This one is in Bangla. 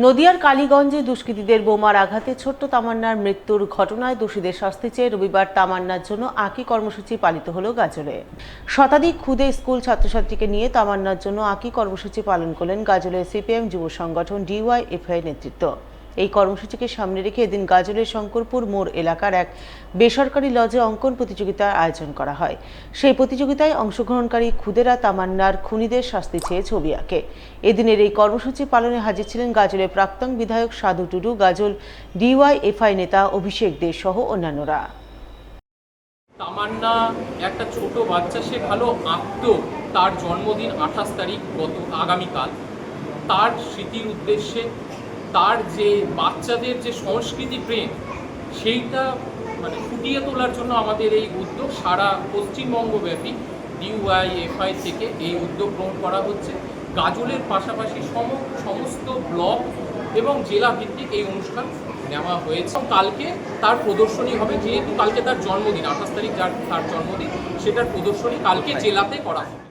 নদিয়ার কালীগঞ্জে দুষ্কৃতীদের বোমার আঘাতে ছোট্ট তামান্নার মৃত্যুর ঘটনায় দোষীদের শাস্তি চেয়ে রবিবার তামান্নার জন্য আঁকি কর্মসূচি পালিত হলো গাজলে। শতাধিক ক্ষুদে স্কুল ছাত্রছাত্রীকে নিয়ে তামান্নার জন্য আঁকি কর্মসূচি পালন করলেন গাজলের সিপিএম যুব সংগঠন ডিওয়াইএফআই নেতৃত্ব। এই কর্মসূচিকে সামনে রেখে এদিন গাজলের শঙ্করপুর মোড় এলাকার এক বেসরকারি লজে অঙ্কন প্রতিযোগিতার আয়োজন করা হয়। সেই প্রতিযোগিতায় অংশগ্রহণকারী ক্ষুদেরা তামান্নার খুনিদের শাস্তি চেয়ে ছবি আঁকে। এদিনের এই কর্মসূচি পালনে হাজির ছিলেন গাজলের প্রাক্তন বিধায়ক সাধু টুডু, গাজল ডিওয়াইএফআই নেতা অভিষেক দে সহ অন্যান্যরা। তামান্না একটা ছোট বাচ্চা, সে ভালো আঁকত। তার জন্মদিন 28 তারিখ, আগামীকাল। তার স্মৃতির উদ্দেশ্যে তার যে বাচ্চাদের যে সংস্কৃতি প্রেম, সেইটা ফুটিয়ে তোলার জন্য আমাদের এই উদ্যোগ সারা পশ্চিমবঙ্গব্যাপী ডিওয়াইএফআই থেকে এই উদ্যোগ গ্রহণ করা হচ্ছে। গাজলের পাশাপাশি সমস্ত ব্লক এবং জেলা ভিত্তিক এই অনুষ্ঠান নেওয়া হয়েছে। কালকে তার প্রদর্শনী হবে, যেহেতু কালকে তার জন্মদিন 28 তারিখ, তার জন্মদিন, সেটার প্রদর্শনী কালকে জেলাতে করা হবে।